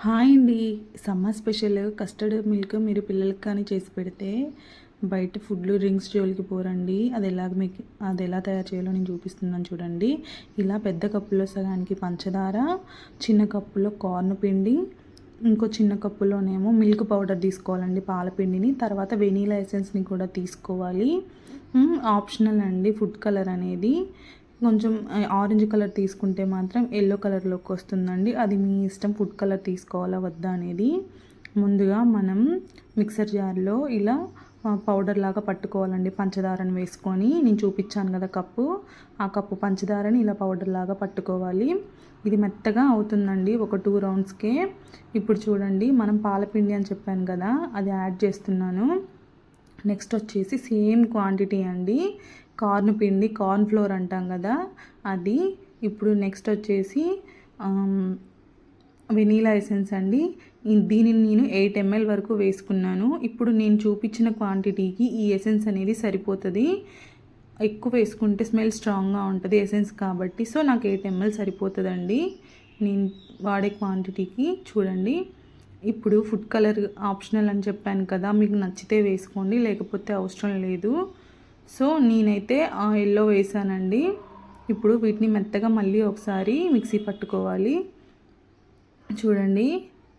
Hi అండి. Summer special custard milk మీరు పిల్లలకి కానీ చేసి పెడితే బయట ఫుడ్లు డ్రింక్స్ జోలికి పోరండి. అది ఎలా తయారు చేయాలో నేను చూపిస్తున్నాను చూడండి. ఇలా పెద్ద కప్పులో సగానికి పంచదార, చిన్న కప్పులో కార్న్ పిండి, ఇంకో చిన్న కప్పులోనేమో మిల్క్ పౌడర్ తీసుకోవాలండి, పాల పిండిని. తర్వాత వెనీలా ఎసెన్స్ని కూడా తీసుకోవాలి. ఆప్షనల్ అండి ఫుడ్ కలర్ అనేది. కొంచెం ఆరెంజ్ కలర్ తీసుకుంటే మాత్రం ఎల్లో కలర్లోకి వస్తుందండి. అది మీ ఇష్టం, ఫుడ్ కలర్ తీసుకోవాలా వద్దా అనేది. ముందుగా మనం మిక్సర్ జార్లో ఇలా పౌడర్ లాగా పట్టుకోవాలండి. పంచదారని వేసుకొని నేను చూపించాను కదా కప్పు, ఆ కప్పు పంచదారని ఇలా పౌడర్ లాగా పట్టుకోవాలి. ఇది మెత్తగా అవుతుందండి ఒక 2 రౌండ్స్కే. ఇప్పుడు చూడండి, మనం పాలపిండి అని చెప్పాను కదా, అది యాడ్ చేస్తున్నాను. నెక్స్ట్ వచ్చేసి సేమ్ క్వాంటిటీ అండి కార్న్ పిండి, కార్న్ ఫ్లోర్ అంటాం కదా అది. ఇప్పుడు నెక్స్ట్ వచ్చేసి వెనీలా ఎసెన్స్ అండి. దీనిని నేను 8 ml వరకు వేసుకున్నాను. ఇప్పుడు నేను చూపించిన క్వాంటిటీకి ఈ ఎసెన్స్ అనేది సరిపోతుంది. ఎక్కువ వేసుకుంటే స్మెల్ స్ట్రాంగ్గా ఉంటుంది ఎసెన్స్ కాబట్టి. సో నాకు 8 ml సరిపోతుందండి నేను వాడే క్వాంటిటీకి. చూడండి, ఇప్పుడు ఫుడ్ కలర్ ఆప్షనల్ అని చెప్పాను కదా, మీకు నచ్చితే వేసుకోండి, లేకపోతే అవసరం లేదు. సో నేనైతే ఎల్లో వేసానండి. ఇప్పుడు వీటిని మెత్తగా మళ్ళీ ఒకసారి మిక్సీ పట్టుకోవాలి. చూడండి,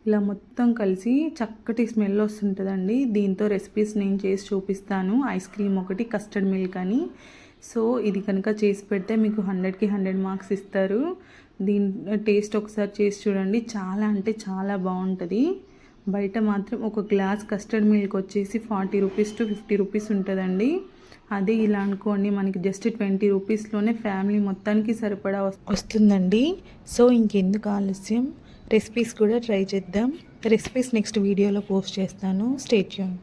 ఇలా మొత్తం కలిసి చక్కటి స్మెల్ వస్తుంటుందండి. దీంతో రెసిపీస్ నేను చేసి చూపిస్తాను. ఐస్ క్రీమ్ ఒకటి, కస్టర్డ్ మిల్క్ అని. సో ఇది కనుక చేసి పెడితే మీకు 100కి 100 మార్క్స్ ఇస్తారు. దీని టేస్ట్ ఒకసారి చేసి చూడండి, చాలా అంటే చాలా బాగుంటుంది. బయట మాత్రం ఒక గ్లాస్ కస్టర్డ్ మిల్క్ వచ్చేసి 40 రూపీస్ టు 50 రూపీస్ ఉంటుందండి. అదే ఇలా అనుకోండి, మనకి జస్ట్ 20 రూపీస్లోనే ఫ్యామిలీ మొత్తానికి సరిపడా వస్తుందండి. సో ఇంకెందుకు ఆలస్యం, రెసిపీస్ కూడా ట్రై చేద్దాం. రెసిపీస్ నెక్స్ట్ వీడియోలో పోస్ట్ చేస్తాను. Stay tune.